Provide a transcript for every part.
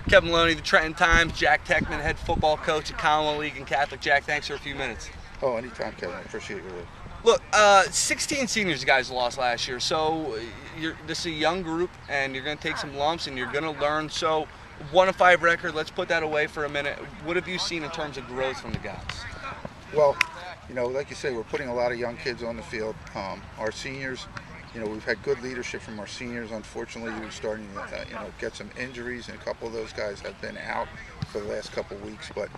Kevin Maloney, the Trenton Times, Jack Techman, head football coach at Conwell, Egan Catholic. Jack, thanks for a few minutes. Oh, anytime, Kevin. I appreciate your work. Look, 16 seniors you guys lost last year, so this is a young group, and you're going to take some lumps, and you're going to learn. So, 1-5 record, let's put that away for a minute. What have you seen in terms of growth from the guys? Well, like you say, we're putting a lot of young kids on the field. Our seniors, we've had good leadership from our seniors. Unfortunately, we're starting to, get some injuries, and a couple of those guys have been out for the last couple of weeks. But,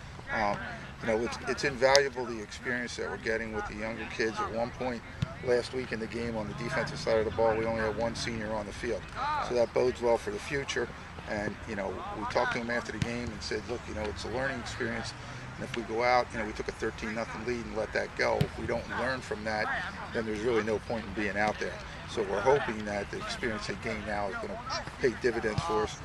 it's invaluable, the experience that we're getting with the younger kids. At one point last week in the game on the defensive side of the ball, we only had one senior on the field. So that bodes well for the future. And, we talked to him after the game and said, look, it's a learning experience. And if we go out, we took a 13-0 lead and let that go. If we don't learn from that, then there's really no point in being out there. So we're hoping that the experience they gain now is going to pay dividends for us,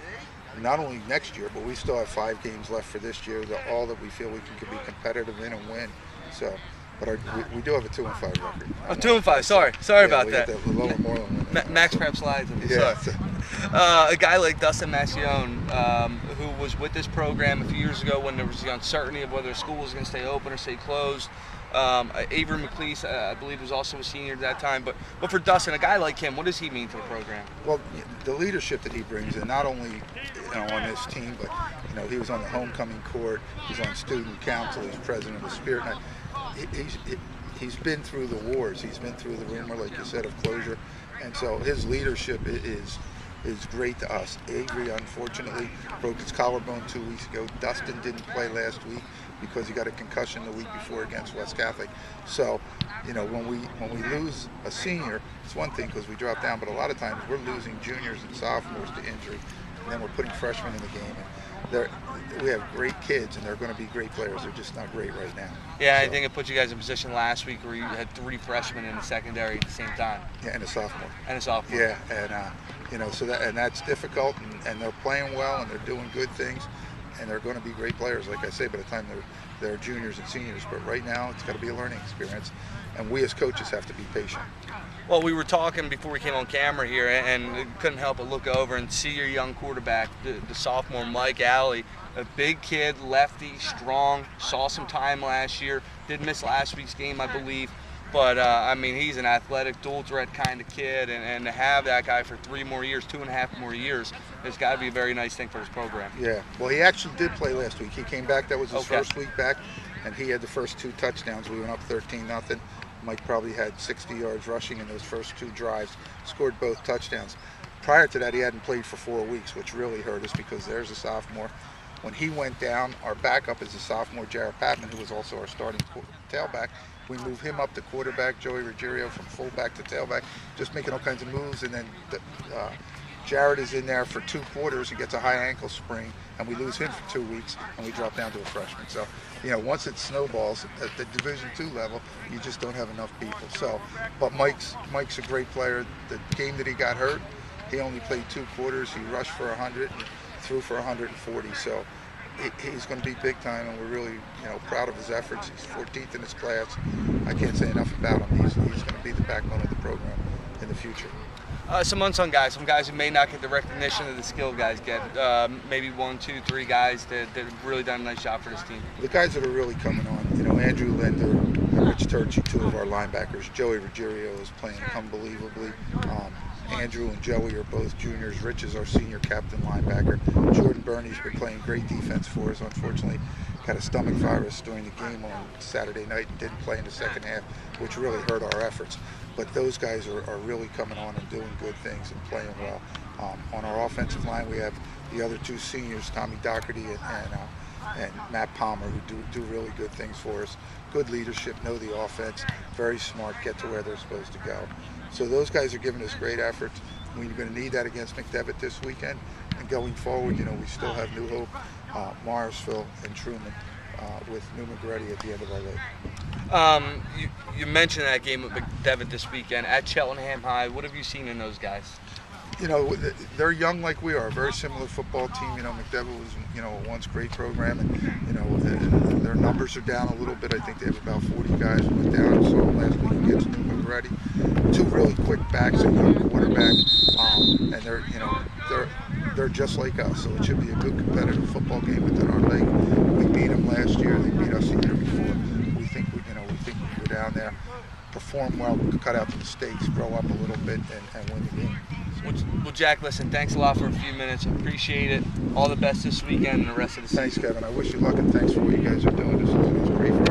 not only next year, but we still have 5 games left for this year, all that we feel we can be competitive in and win. So, but we do have a 2-5 record. Oh, 2-5. Sorry about that. The lower Moreland win. Max perhaps slides. Yeah. A guy like Dustin Massione, who was with this program a few years ago when there was the uncertainty of whether the school was going to stay open or stay closed. Avery McLeese, I believe, was also a senior at that time. But for Dustin, a guy like him, what does he mean to the program? Well, the leadership that he brings, and not only on this team, but he was on the homecoming court, he's on student council, he's president of Spirit Night. He's been through the wars. He's been through the rumor, like you said, of closure, and so his leadership is great to us. Avery, unfortunately, broke his collarbone 2 weeks ago. Dustin didn't play last week because he got a concussion the week before against West Catholic. So, when we lose a senior, it's one thing because we drop down, but a lot of times we're losing juniors and sophomores to injury, and then we're putting freshmen in the game. And we have great kids, and they're going to be great players. They're just not great right now. Yeah, so, I think it put you guys in position last week where you had 3 freshmen in the secondary at the same time. Yeah, and a sophomore. Yeah, and so that's difficult, and they're playing well, and they're doing good things, and they're going to be great players, like I say, by the time they're juniors and seniors. But right now, it's got to be a learning experience, and we as coaches have to be patient. Well, we were talking before we came on camera here, and couldn't help but look over and see your young quarterback, the sophomore Mike Alley, a big kid, lefty, strong, saw some time last year, did miss last week's game, I believe. But, he's an athletic, dual-threat kind of kid, and to have that guy for 3 more years, 2.5 more years, it's got to be a very nice thing for his program. Yeah, well, he actually did play last week. He came back. That was his first week back, and he had the first 2 touchdowns. We went up 13-0. Mike probably had 60 yards rushing in those first 2 drives, scored both touchdowns. Prior to that, he hadn't played for 4 weeks, which really hurt us because there's a sophomore. When he went down, our backup is a sophomore, Jared Patman, who was also our starting tailback. We moved him up to quarterback, Joey Ruggiero from fullback to tailback, just making all kinds of moves. And then Jared is in there for 2 quarters. He gets a high ankle sprain, and we lose him for 2 weeks, and we drop down to a freshman. So, once it snowballs at the Division II level, you just don't have enough people. So, but Mike's a great player. The game that he got hurt, he only played 2 quarters. He rushed for 100 and threw for 140. So he's going to be big time, and we're really, proud of his efforts. He's 14th in his class. I can't say enough about him. He's going to be the backbone of the program in the future. Some unsung guys, some guys who may not get the recognition that the skilled guys get. Maybe 1, 2, 3 guys that have really done a nice job for this team. The guys that are really coming on, Andrew Linder and Rich Turchi, 2 of our linebackers. Joey Ruggiero is playing unbelievably. Andrew and Joey are both juniors. Rich is our senior captain linebacker. Jordan Burney's been playing great defense for us. Unfortunately, had a stomach virus during the game on Saturday night and didn't play in the second half, which really hurt our efforts. But those guys are really coming on and doing good things and playing well. On our offensive line, we have the other 2 seniors, Tommy Doherty and Matt Palmer, who do really good things for us. Good leadership, know the offense, very smart, get to where they're supposed to go. So those guys are giving us great efforts. We're going to need that against McDevitt this weekend. And going forward, we still have New Hope, Morrisville, and Truman with Newman Goretti at the end of our league. You mentioned that game with McDevitt this weekend at Cheltenham High. What have you seen in those guys? They're young like we are, a very similar football team. McDevitt was, a once great program, and, their numbers are down a little bit. I think they have about 40 guys who went down. So last week against Newman Goretti, 2 really quick backs, a young quarterback, and they're they're just like us, so it should be a good competitive football game within our league. We beat them last year. They beat us the year before. We think we can go down there, perform well, cut out the mistakes, grow up a little bit, and win the game. Well, Jack, listen, thanks a lot for a few minutes. Appreciate it. All the best this weekend and the rest of the season. Thanks, Kevin. I wish you luck, and thanks for what you guys are doing. This is great for